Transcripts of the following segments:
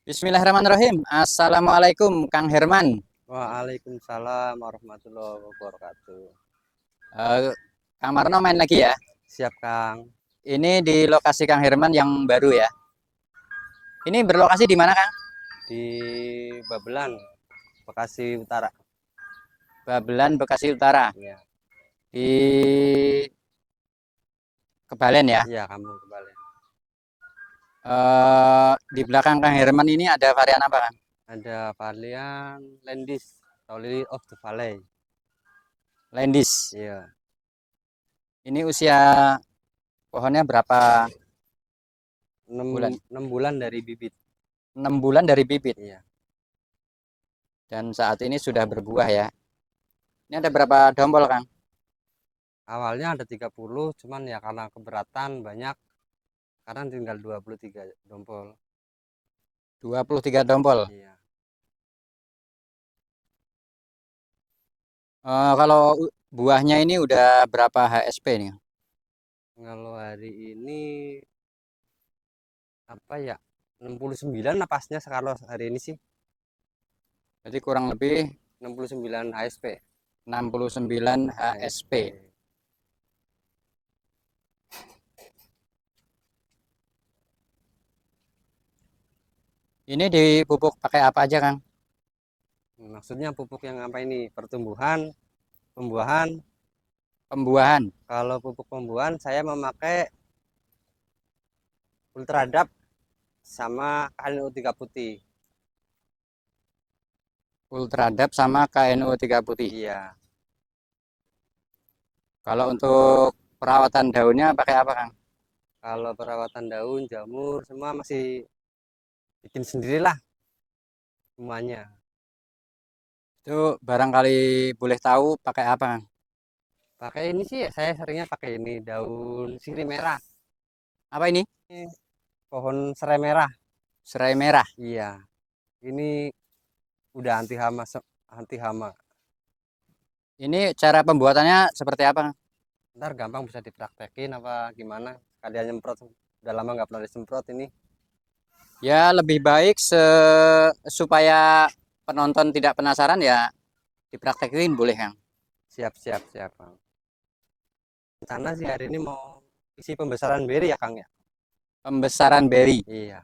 Bismillahirrahmanirrahim. Assalamualaikum, Kang Herman. Waalaikumsalam warahmatullahi wabarakatuh. Eh, Kang Marno main lagi ya. Siap, Kang. Ini di lokasi Kang Herman yang baru ya. Ini berlokasi di mana, Kang? Di Babelan, Bekasi Utara. Babelan, Bekasi Utara. Ya, Di Kebalen ya. iya kamu kembali. Di belakang Kang Herman ini ada varian apa, Kang? Ada varian Landis atau Lily of the Valley. Landis. Iya, Ini usia pohonnya berapa 6, bulan? 6 bulan dari bibit. 6 bulan dari bibit. Iya. Dan saat ini sudah berbuah ya. Ini ada berapa dompol, Kang? Awalnya ada 30, cuman ya karena keberatan banyak, sekarang tinggal 23 dompol. 23 dompol. Iya. Kalau buahnya ini udah berapa HSP nih? Kalau hari ini apa ya? 69 napasnya kalau hari ini sih. Jadi kurang lebih 69 HSP. 69 HSP. HSP. Ini dipupuk pakai apa aja, Kang? Maksudnya pupuk yang apa ini? Pertumbuhan, pembuahan. Pembuahan. Kalau pupuk pembuahan saya memakai Ultradap sama KNU3 putih. Ultradap sama KNO3 putih. Iya. Kalau untuk perawatan daunnya pakai apa, Kang? Kalau perawatan daun, jamur, semua masih bikin sendirilah semuanya. Itu barangkali boleh tahu pakai apa, Kang? Pakai ini sih saya seringnya pakai ini daun sirih merah. Apa ini? Ini pohon serai merah. Serai merah. Iya. Ini udah anti hama anti hama. Ini cara pembuatannya seperti apa, Kang? Ntar gampang bisa dipraktekin apa gimana? Kalian nyemprot udah lama nggak pernah disemprot ini. Ya lebih baik supaya penonton tidak penasaran ya dipraktekin boleh, Kang. Siap, siap, siap, Kang. Rencana sih hari ini mau isi pembesaran beri ya, Kang ya? Pembesaran beri. Iya,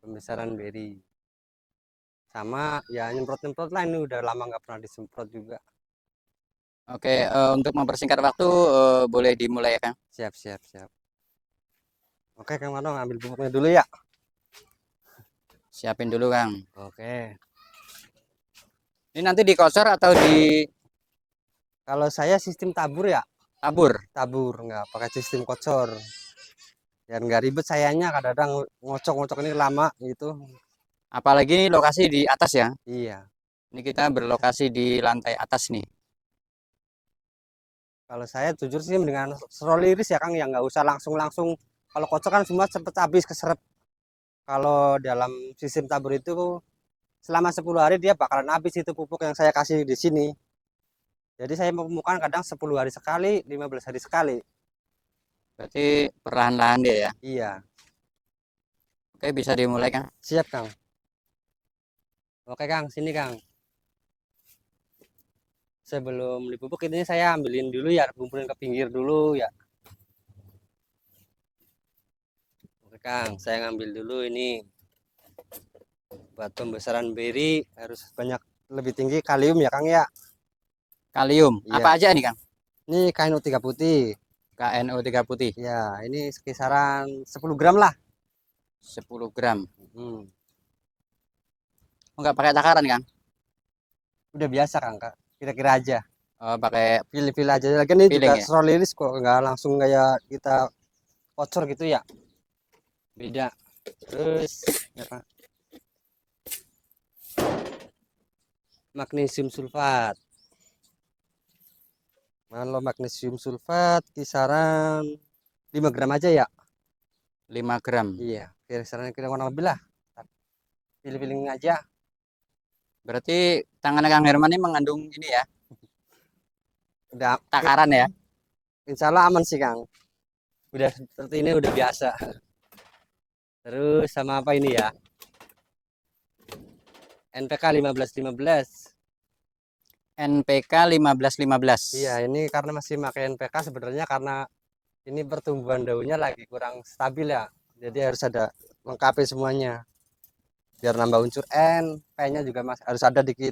pembesaran beri. Sama ya nyemprot-nyemprot lah ini udah lama nggak pernah disemprot juga. Oke, untuk mempersingkat waktu boleh dimulai ya, Kang. Siap, siap, siap. Oke, Kang Mano ngambil pupuknya dulu ya. Siapin dulu, Kang. Oke. Ini nanti dikosor atau Kalau saya sistem tabur ya, ditabur? tabur nggak pakai sistem kocor. Biar nggak ribet sayanya kadang-kadang ngocok-ngocok ini lama gitu. Apalagi ini lokasi di atas ya. Iya. Ini kita berlokasi di lantai atas nih. Kalau saya jujur sih dengan seroliris ya Kang yang nggak usah langsung-langsung. Kalau kocok kan semua cepet habis keserap. Kalau dalam sistem tabur itu selama 10 hari dia bakalan habis itu pupuk yang saya kasih di sini. Jadi saya memupukan kadang 10 hari sekali, 15 hari sekali. Berarti perlahan-lahan dia ya. Iya, Oke, bisa dimulai, Kang. siap Kang. Oke Kang, sini Kang. Sebelum dipupuk ini saya ambilin dulu ya, kumpulin ke pinggir dulu ya. Oke Kang, saya ngambil dulu ini. Buat pembesaran beri harus banyak lebih tinggi kalium ya Kang ya. Kalium. Apa Iya. aja nih, Kang? Ini KNO3 putih. KNO3 putih. Ya, ini kisaran 10 gram lah. 10 gram. Hmm. Enggak pakai takaran, Kang? Udah biasa Kang, Kak. Kira-kira aja. Oh, pakai Pilih-pilih aja. Lagi ini juga feeling ya. stroliris kok, nggak langsung kayak kita kocor gitu ya. Beda. Terus apa? Magnesium sulfat. Kalau magnesium sulfat kisaran 5 gram aja ya. 5 gram. Iya, kisaran kira kurang lebih lah. Pilih-pilih aja. Berarti tangan Kang Herman ini mengandung ini ya, Udah, takaran ya. insya Allah aman sih Kang. Udah seperti ini udah biasa. Terus sama apa ini ya? NPK 1515. NPK 1515. Iya, ini karena masih pakai NPK sebenarnya karena ini pertumbuhan daunnya lagi kurang stabil ya. Jadi harus ada lengkapi semuanya. Biar nambah unsur N, P-nya juga harus ada dikit.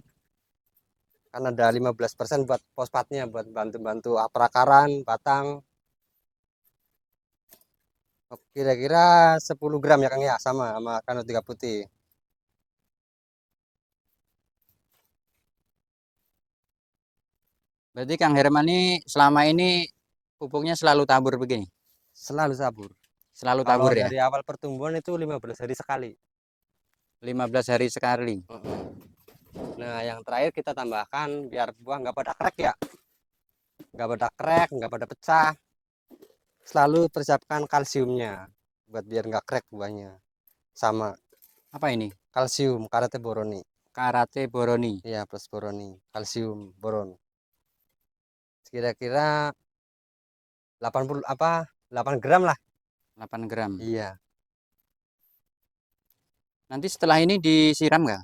Kan ada 15% buat fosfatnya buat bantu-bantu perakaran batang. Kira-kira 10 gram ya Kang ya, sama Kano 3 putih. Berarti Kang Herman ini selama ini pupuknya selalu tabur begini. Selalu sabur. Selalu Kalau tabur ya. dari awal pertumbuhan itu 15 hari sekali. 15 hari sekali. Nah, yang terakhir kita tambahkan biar buah nggak pada krek ya. Nggak pada krek, nggak pada pecah. Selalu persiapkan kalsiumnya buat biar nggak krek buahnya. Sama Apa ini? kalsium, karate boroni. Karate boroni. Iya, plus boroni, kalsium, boron. Kira-kira 80 apa? 8 gram lah. 8 gram. Iya, Nanti setelah ini disiram nggak?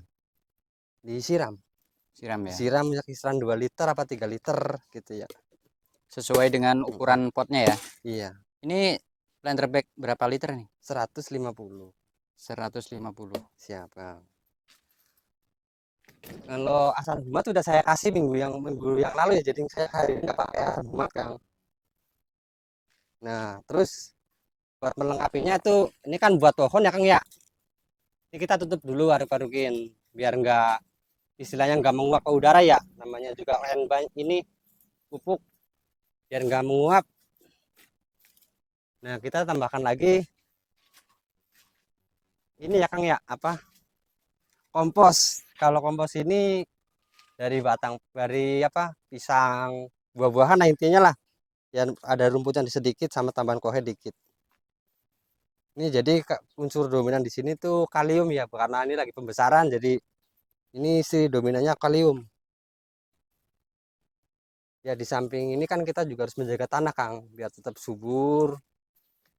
disiram. Siram ya. Disiram ya kisaran 2 liter apa 3 liter gitu ya. Sesuai dengan ukuran potnya ya. Iya, Ini planter bag berapa liter nih? 150. 150. Siapa? Kalau asam buat udah saya kasih minggu yang lalu ya, jadi saya hari ini nggak pakai asam buat Kang. Nah, terus buat melengkapinya tuh ini kan buat pohon ya Kang ya. Ini kita tutup dulu aduk-adukin biar nggak istilahnya nggak menguap ke udara ya. Namanya juga ini pupuk biar nggak menguap. Nah, kita tambahkan lagi ini ya Kang ya, apa? Kompos. Kalau kompos ini dari batang dari apa? Pisang, buah-buahan nah intinya lah. Ya ada rumput yang sedikit sama tambahan kohe dikit. Ini jadi unsur dominan di sini tuh kalium ya, karena ini lagi pembesaran jadi ini sih dominannya kalium. Ya di samping ini kan kita juga harus menjaga tanah Kang, biar tetap subur,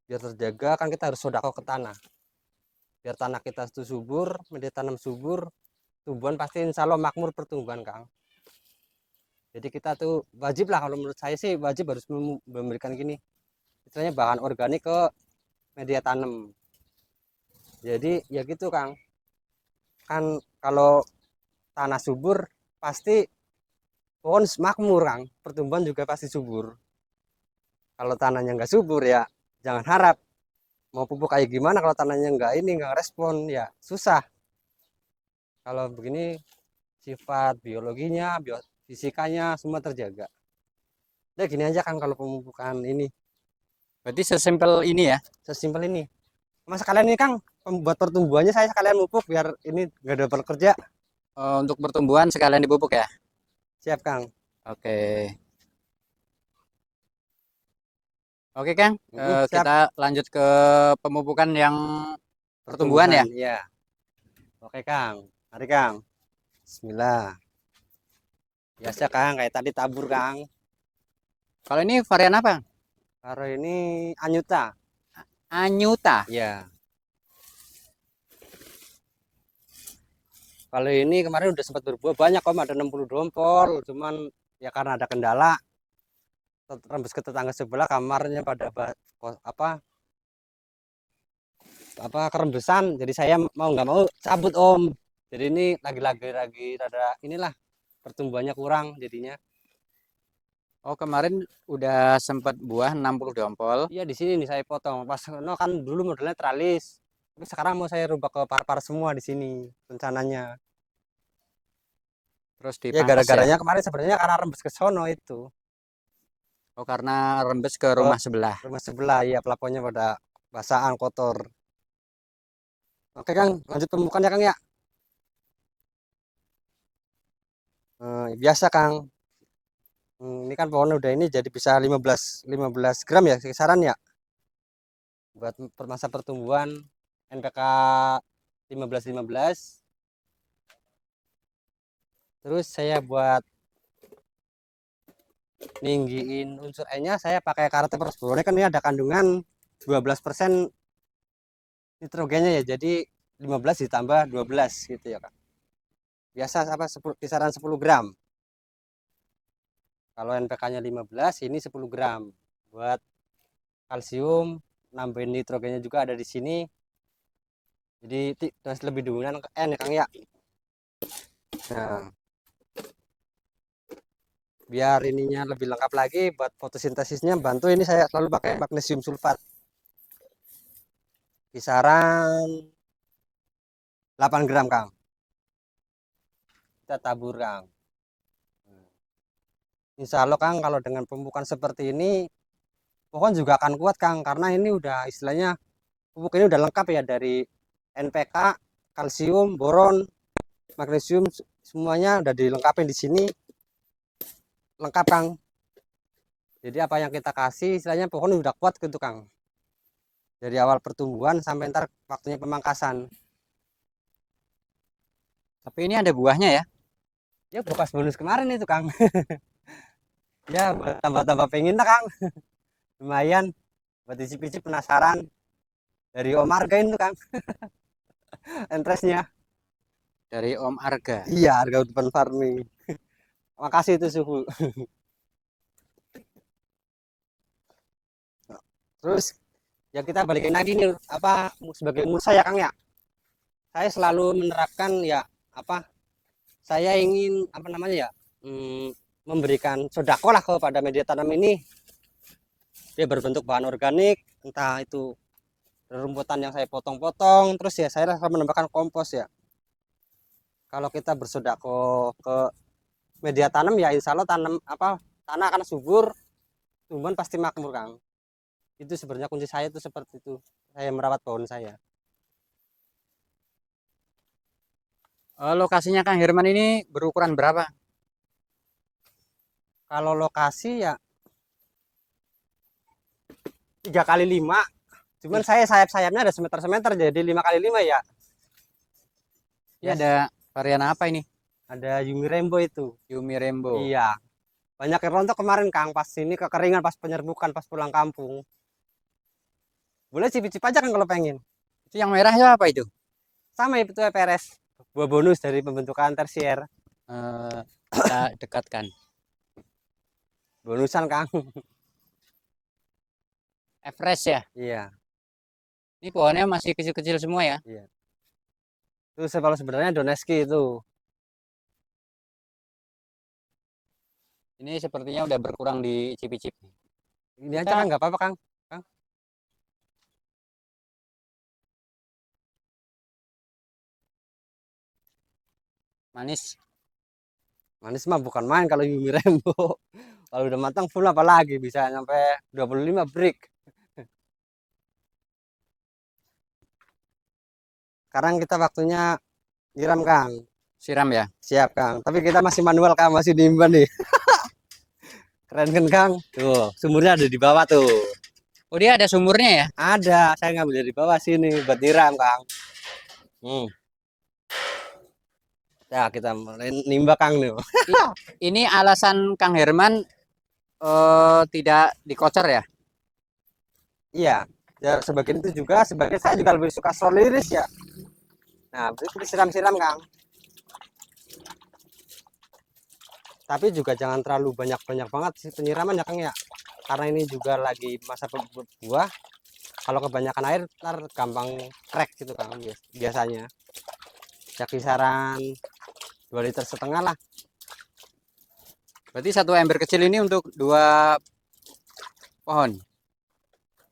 biar terjaga kan kita harus sodako ke tanah. Biar tanah kita itu subur, media tanam subur, tumbuhan pasti insya Allah makmur pertumbuhan Kang. Jadi kita tuh wajib lah, kalau menurut saya sih wajib harus memberikan gini, istilahnya bahan organik ke media tanam. Jadi ya gitu Kang, kan kalau tanah subur pasti pohon makmur Kang, pertumbuhan juga pasti subur. Kalau tanahnya nggak subur ya jangan harap mau pupuk kayak gimana, kalau tanahnya nggak respon ya susah. Kalau begini sifat biologinya, biofisikanya semua terjaga. Udah gini aja kan kalau pemupukan ini Berarti sesimpel ini ya. sesimpel ini. Mas kalian ini Kang, buat pertumbuhannya saya sekalian pupuk biar ini nggak double kerja. Untuk pertumbuhan sekalian dipupuk ya. Siap Kang. Oke. Oke Kang, Siap. kita lanjut ke pemupukan yang pertumbuhan ya. Ya. Oke Kang. Mari Kang. Bismillah. Biasa Kang, kayak tadi tabur Kang. Kalau ini varian apa? Kalau ini anyuta. Anyuta. Ya. Kalau ini kemarin udah sempat berbuah banyak Om, ada 60 dompol, cuman ya karena ada kendala rembes ke tetangga sebelah kamarnya pada apa kerembesan, jadi saya mau nggak mau cabut Om. Jadi ini lagi ada inilah pertumbuhannya kurang jadinya. Oh, kemarin udah sempat buah 60 dompol. Iya di sini nih saya potong. Pas no kan dulu modelnya tralis. Tapi sekarang mau saya rubah ke par-par semua di sini rencananya. Terus Ya dipangkas ya. gara-garanya kemarin sebenarnya karena rembes ke sono itu. Oh, karena rembes ke Ke rumah sebelah. rumah sebelah ya plafonnya pada basahan kotor. Oke Kang, lanjut pembukaan ya Kang ya. Biasa Kang. Ini kan pohonnya udah ini jadi bisa 15 gram ya kisaran ya. Buat masa pertumbuhan NPK 15-15. Terus saya buat ninggiin unsur E-nya saya pakai karet prosborone, kan ini ada kandungan 12% nitrogennya ya, jadi 15 ditambah 12 gitu ya Kang. Biasa apa 10, kisaran 10 gram. Kalau NPK-nya 15, ini 10 gram. Buat kalsium, nambahin nitrogennya juga ada di sini. Jadi lebih dominan ke N ya Kang ya. Nah, biar ininya lebih lengkap lagi buat fotosintesisnya bantu, ini saya selalu pakai magnesium sulfat. Kisaran 8 gram Kang. Kita tabur Kang. Insya Allah Kang, kalau dengan pemupukan seperti ini pohon juga akan kuat Kang, karena ini udah istilahnya pupuk ini udah lengkap ya, dari NPK, kalsium, boron, magnesium, semuanya udah dilengkapi di sini, lengkap Kang. Jadi apa yang kita kasih istilahnya pohon udah kuat gitu Kang, dari awal pertumbuhan sampai ntar waktunya pemangkasan. Tapi ini ada buahnya ya. Ya bekas bonus kemarin itu Kang. Ya buat tambah-tambah pengen lah Kang. Lumayan buat icip-icip, penasaran dari Om Arga itu Kang. Interestnya. Dari Om Arga. Iya, harga depan farming. Makasih itu suhu. Terus ya kita balikin lagi nih, apa sebagai umur saya Kang ya. Saya selalu menerapkan ya, apa, saya ingin apa namanya ya, memberikan sodako lah kepada media tanam ini. Dia berbentuk bahan organik, entah itu rumputan yang saya potong-potong, terus ya saya akan menambahkan kompos ya. Kalau kita bersodako ke media tanam ya insya Allah tanah akan subur, tumbuhan pasti makmur Kang. Itu sebenarnya kunci saya itu seperti itu, saya merawat pohon saya. Lokasinya Kang Herman ini berukuran berapa? Kalau lokasi ya 3x5, cuman saya sayap-sayapnya ada semeter-semeter, jadi 5x5 ya. Ini ada varian apa ini? Ada Yumi Rainbow itu. Yumi Rainbow. Iya. Banyak yang rontok kemarin Kang, pas ini kekeringan, pas penyerbukan, pas pulang kampung. Boleh cicip-cicip aja kan kalau pengen. Itu yang merah itu apa itu? Sama itu PRS. Buah bonus dari pembentukan tersier. Kita dekatkan. Bonusan Kang. Everest ya. Iya. Ini pohonnya masih kecil-kecil semua ya. Iya. Itu kalau sebenarnya Doneski itu. Ini sepertinya udah berkurang di cip-cip. Ini aja kan nggak apa-apa Kang. Kang. Manis. Manis mah bukan main kalau Yumi Rainbow. Kalau udah matang full apalagi bisa sampai 25 brick. Sekarang kita waktunya nyiram Kang. Siram ya. Siap Kang. Tapi kita masih manual Kang, masih diimban nih. Keren kan Kang? Tuh, sumurnya ada di bawah tuh. Oh dia ada sumurnya ya? Ada, saya ngambil dari bawah sini buat nyiram Kang. Ya kita mulai nimba Kang nih. Ini alasan Kang Herman tidak dikocor ya? Iya, ya sebagian itu juga, sebagian saya juga lebih suka soliris ya. Nah, itu disiram-siram Kang. Tapi juga jangan terlalu banyak-banyak banget sih penyiraman ya Kang ya. Karena ini juga lagi masa berbuah. Kalau kebanyakan air ntar gampang crack gitu Kang biasanya. Ya kisaran 2,5 liter lah. Berarti satu ember kecil ini untuk 2 pohon.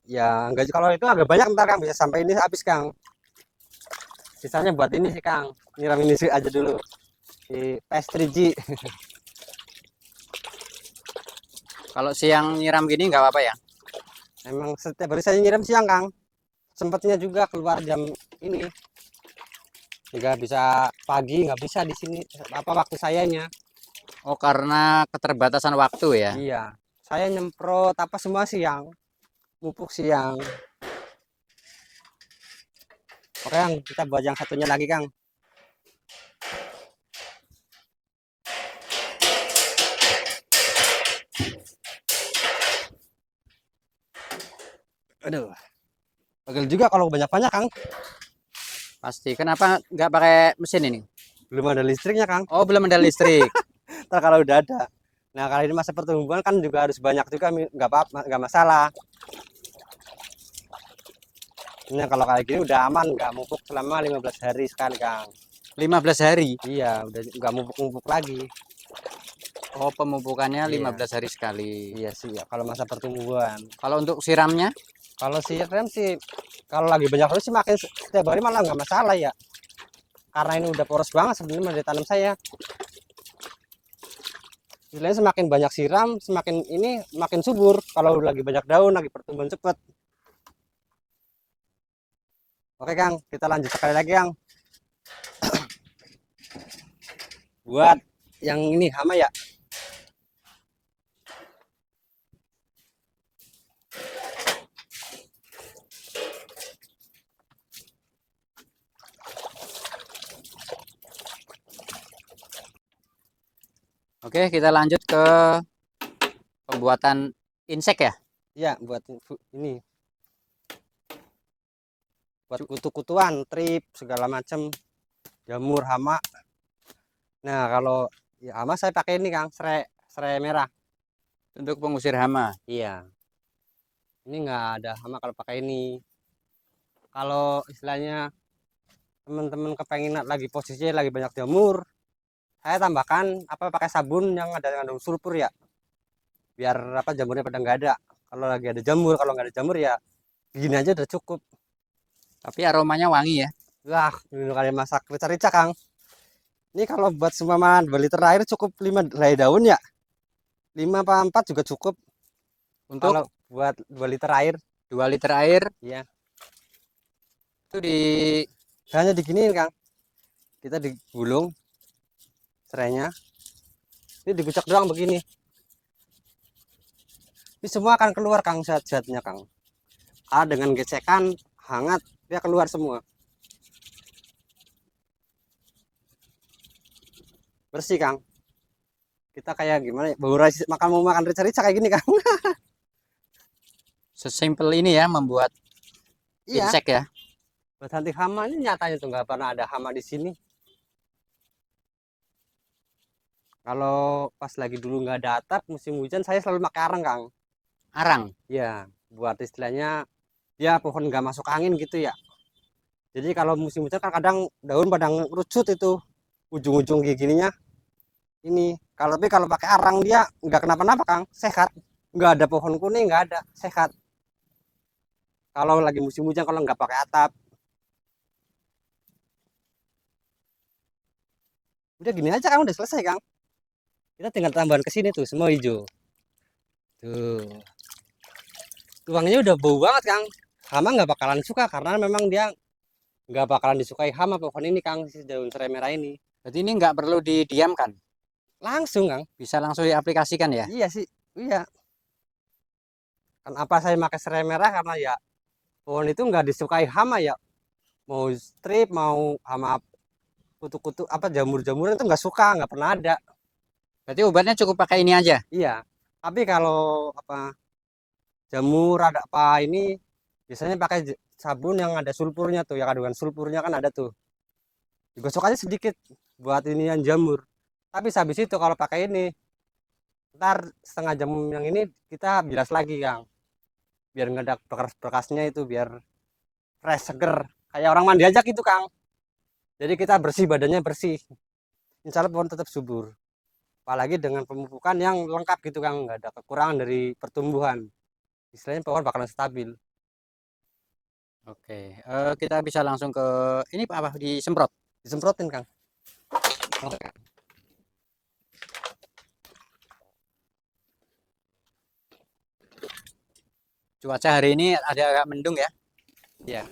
Ya enggak, kalau itu agak banyak ntar Kang, bisa sampai ini habis Kang. Sisanya buat ini sih Kang. Nyiram ini sih aja dulu. Di PS3G. Kalau siang nyiram gini nggak apa-apa ya? Emang setiap hari saya nyiram siang Kang. Sempatnya juga keluar jam ini. Juga bisa pagi, nggak bisa di sini. Apa waktu sayanya? Oh karena keterbatasan waktu ya? Iya. Saya nyemprot apa semua siang. Pupuk siang. Oke Kang, kita buat yang satunya lagi Kang. Aduh. Pegel juga kalau banyak-banyak, Kang. Pasti. Kenapa nggak pakai mesin ini? Belum ada listriknya, Kang. Oh, belum ada listrik. Ntar kalau udah ada. Nah, kali ini masa pertumbuhan kan juga harus banyak juga, nggak apa, nggak masalah. Nah, kalau kayak gini udah aman, nggak mupuk selama 15 hari sekali, Kang. 15 hari. Iya, udah nggak mupuk-mupuk lagi. Oh, pemupukannya Iya. 15 hari sekali. Iya sih, ya, kalau masa pertumbuhan. Kalau untuk siramnya? Kalau siram sih, kalau lagi banyak terus sih makin setiap hari malah nggak masalah ya. Karena ini udah poros banget sebenarnya dari tanam saya. Istilahnya semakin banyak siram, semakin ini makin subur. Kalau lagi banyak daun, lagi pertumbuhan cepat. Oke Kang, kita lanjut sekali lagi Kang. Buat yang ini hama ya. Oke, kita lanjut ke pembuatan insek ya. Iya, buat ini. Buat kutu-kutuan, trip, segala macam. Jamur, hama. Nah, kalau ya hama saya pakai ini Kang, serai merah. Untuk pengusir hama. Iya. Ini nggak ada hama kalau pakai ini. Kalau istilahnya teman-teman kepengen lagi posisinya lagi banyak jamur, saya tambahkan apa pakai sabun yang ada kandung sulfur ya, biar apa jamurnya pada nggak ada. Kalau lagi ada jamur, kalau nggak ada jamur ya gini aja udah cukup. Tapi aromanya wangi ya. Wah, ini kali masak rica-rica Kang. Ini kalau buat semua 2 liter air cukup 5 helai daun ya, 5 apa 4 juga cukup. Untuk Kalau buat 2 liter air 2 liter air ya itu di hanya diginiin Kang, kita digulung serainya, ini digucak doang begini, ini semua akan keluar Kang zat-zatnya Kang. Dengan gesekan hangat dia keluar semua, bersih Kang. Kita kayak gimana ya, bau mau makan rica-rica kayak gini Kang. sesimpel ini ya membuat Iya, insek ya. buat anti hama ini nyatanya tuh nggak pernah ada hama di sini. Kalau pas lagi dulu nggak ada atap musim hujan saya selalu pakai arang Kang. Arang. Ya, buat istilahnya ya pohon nggak masuk angin gitu ya. Jadi kalau musim hujan kan kadang daun pada ngerucut itu ujung-ujung gininya. Ini kalau tapi kalau pakai arang dia nggak kenapa-napa Kang, sehat. Nggak ada pohon kuning, nggak ada, sehat. Kalau lagi musim hujan kalau nggak pakai atap. Udah gini aja Kang, udah selesai Kang. Kita tinggal tambahan ke sini tuh semua hijau. Tuh. Tuangnya udah bau banget Kang. Hama nggak bakalan suka karena memang dia nggak bakalan disukai hama pohon ini Kang, si daun serai merah ini. Jadi ini nggak perlu didiamkan. Langsung Kang. Bisa langsung diaplikasikan ya. Iya sih, iya. Kan apa saya pakai serai merah karena ya pohon itu nggak disukai hama ya. Mau strip, mau hama kutu-kutu apa jamur-jamuran itu nggak suka, nggak pernah ada. Berarti obatnya cukup pakai ini aja. Iya. Tapi kalau apa jamur ada apa ini biasanya pakai sabun yang ada sulfurnya tuh, yang kandungan sulfurnya kan ada tuh. Digosok aja sedikit buat ini yang jamur. Tapi habis itu kalau pakai ini ntar setengah jam yang ini kita bilas lagi Kang, biar nggak ada bekas-bekasnya itu, biar fresh seger kayak orang mandi aja gitu Kang. Jadi kita bersih, badannya bersih, insya Allah pohon tetap subur, apalagi dengan pemupukan yang lengkap gitu Kang, nggak ada kekurangan dari pertumbuhan, istilahnya pohon bakalan stabil. Oke, kita bisa langsung ke ini Pak, apa disemprot? Disemprotin Kang. Oke. Cuaca hari ini ada agak mendung ya. Ya,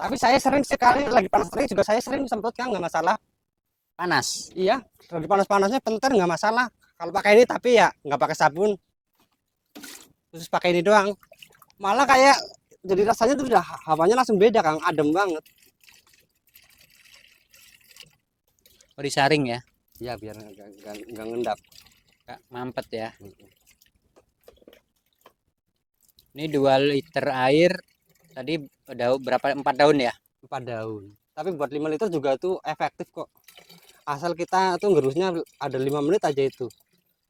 tapi saya sering sekali lagi panas terik juga saya sering semprot Kang, nggak masalah. Panas. Iya, lagi panas-panasnya penter nggak masalah kalau pakai ini, tapi ya nggak pakai sabun, terus pakai ini doang, malah kayak jadi rasanya tuh udah hawanya langsung beda Kang, adem banget. Oh, disaring ya. Ya biar nggak ngendap. Nggak mampet ya. Ini 2 liter air Tadi daun berapa? 4 daun ya? 4 daun. Tapi buat 5 liter juga itu efektif kok. Asal kita tuh ngerusnya ada 5 menit aja itu.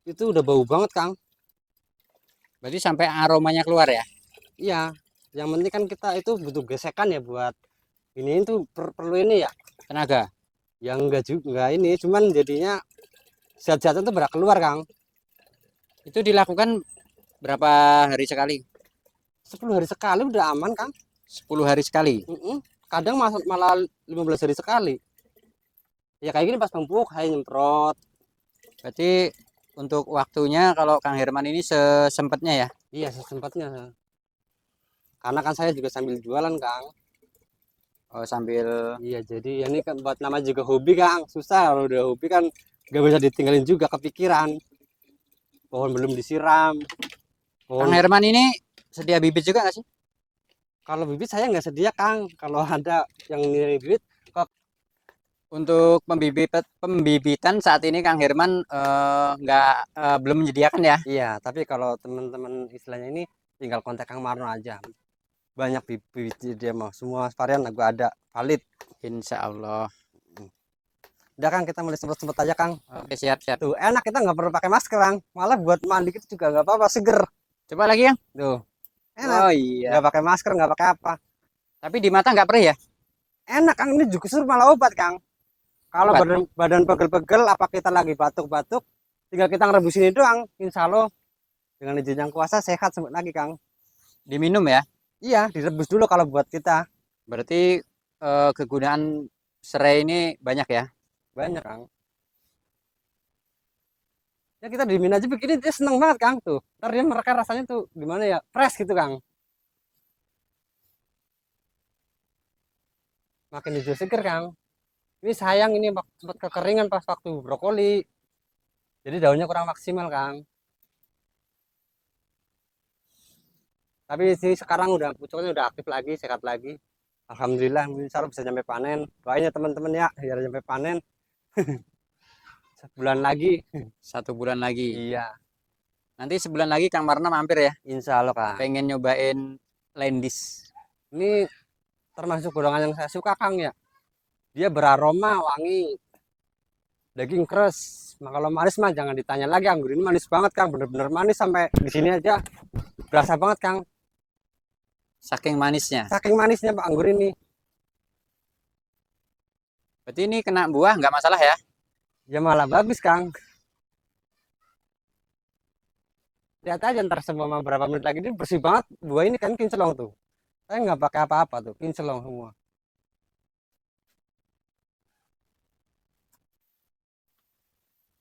Itu udah bau banget, Kang. Berarti sampai aromanya keluar ya? Iya. Yang penting kan kita itu butuh gesekan ya buat ini itu perlu ini ya. Tenaga. Yang enggak juga enggak ini, cuman jadinya zat-zatnya tuh berak keluar, Kang. Itu dilakukan berapa hari sekali? 10 hari sekali udah aman, Kang. 10 hari sekali. Kadang malah 15 hari sekali. Ya kayak gini pas numpuk, saya nyemprot. Berarti untuk waktunya kalau Kang Herman ini sesempatnya ya? Iya, sesempatnya. Karena kan saya juga sambil jualan, Kang. Oh, sambil Iya, jadi ya ini kan buat nama juga hobi, Kang. Susah kalau udah hobi kan gak bisa ditinggalin juga kepikiran. Pohon belum disiram. Kang Pohon Herman ini sedia bibit juga nggak sih? kalau bibit saya nggak sedia, Kang. Kalau ada yang ngirim bibit, kok Untuk pembibitan saat ini Kang Herman nggak belum menyediakan ya? iya. Tapi kalau teman-teman istilahnya ini tinggal kontak Kang Marno aja. Banyak bibit dia mau. Semua varian aku ada valid. Insya Allah. Udah, Kang, kita mulai sempet-sempet aja, Kang. Oke, siap siap. Tuh enak, kita nggak perlu pakai masker, Kang. Malah buat mandi kita juga nggak apa-apa, seger. Coba lagi Kang. Tuh enak, Oh iya. nggak pakai masker, nggak pakai apa. Tapi di mata nggak perih ya? Enak, Kang, ini justru malah obat, Kang. Kalau Obat. badan pegel-pegel, apa kita lagi batuk-batuk, tinggal kita ngerebusin ini doang. Insya Allah dengan izin yang kuasa sehat sembuh lagi, Kang. Diminum ya? Iya, direbus dulu kalau buat kita. Berarti kegunaan serai ini banyak ya? Banyak, Kang. Ya kita dimin aja begini dia seneng banget, Kang. Tuh ntar dia mereka rasanya tuh gimana ya, fresh gitu, Kang. Makin hijau seger, Kang. Ini sayang ini sempat kekeringan pas waktu brokoli, jadi daunnya kurang maksimal, Kang. Tapi sih sekarang udah pucuknya udah aktif lagi, sehat lagi. Alhamdulillah, insya Allah bisa sampai panen. Doain ya teman-teman ya, biar sampai panen. Sebulan lagi. 1 bulan lagi. Iya, Nanti sebulan lagi Kang Marna mampir ya? insya Allah, Kang. Pengen nyobain Landis. Ini termasuk golongan yang saya suka, Kang ya. Dia beraroma wangi, daging keras. Nah, kalau manis mah jangan ditanya lagi, anggur ini manis banget, Kang. Bener-bener manis sampai di sini aja berasa banget, Kang. Saking manisnya. Saking manisnya Pak anggur ini. Berarti ini kena buah nggak masalah ya? Ya malah bagus, Kang. Lihat aja ntar semua berapa menit lagi ini bersih banget. Buah ini kan kinclong tuh. Saya nggak pakai apa-apa tuh, kinclong semua.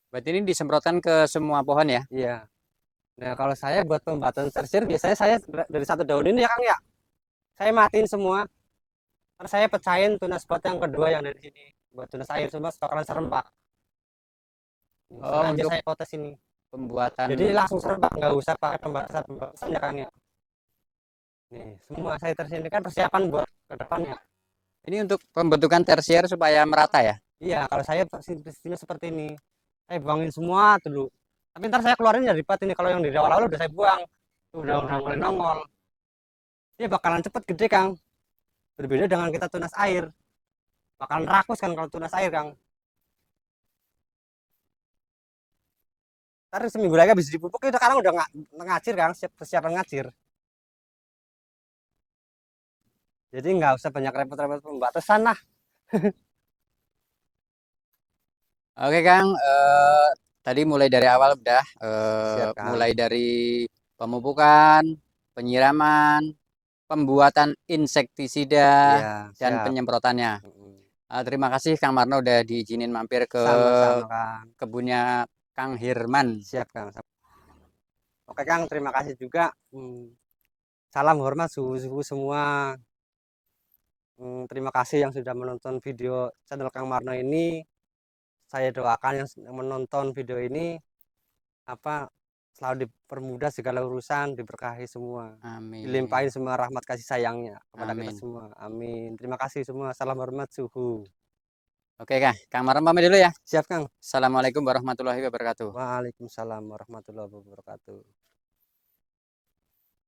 Berarti ini disemprotkan ke semua pohon ya? Iya. Nah kalau saya buat pembatasan tersier biasanya saya dari 1 daun ini ya, Kang ya. Saya matiin semua. Terus saya pecahin tunas pot yang kedua yang dari sini. Buat tunas air semua bakalan serempak. Oh, Sengaja untuk saya potes ini. pembuatan. Jadi langsung serempak, nggak usah pakai pembatasan ya, Kang ya. Nih, semua saya tersini kan persiapan buat ke depannya. Ini untuk pembentukan tersier supaya merata ya? Iya, kalau saya sistemnya seperti ini. Saya buangin semua dulu. Tapi ntar saya keluarin dari pot ini. Kalau yang di awal-awal udah saya buang. Udah mulai nongol. Dia bakalan cepet gede, Kang. Berbeda dengan kita tunas air. Bakalan rakus kan kalau tunas air, Kang. Ntar seminggu lagi habis dipupuk, itu sekarang udah ngacir, Kang. Persiapan ngacir. Jadi nggak usah banyak repot-repot pembatasan lah. Oke Kang, tadi mulai dari awal udah Siap, Kang. mulai dari pemupukan, penyiraman, pembuatan insektisida, Iya, dan siap. penyemprotannya. Terima kasih Kang Marno udah diizinin mampir ke Sama-sama, Kang. kebunnya Kang Hirman. Siap, Kang. Oke, Kang, terima kasih juga. Salam hormat suhu-suhu semua. Terima kasih yang sudah menonton video channel Kang Marno ini. Saya doakan yang menonton video ini apa selalu dipermudah segala urusan, diberkahi semua. Amin. Dilimpahin semua rahmat kasih sayangnya kepada kita Amin. semua. Amin. Terima kasih semua. Salam hormat suhu. Oke Kang Marno pamit dulu ya. Siap, Kang. Assalamualaikum warahmatullahi wabarakatuh. Waalaikumsalam warahmatullahi wabarakatuh.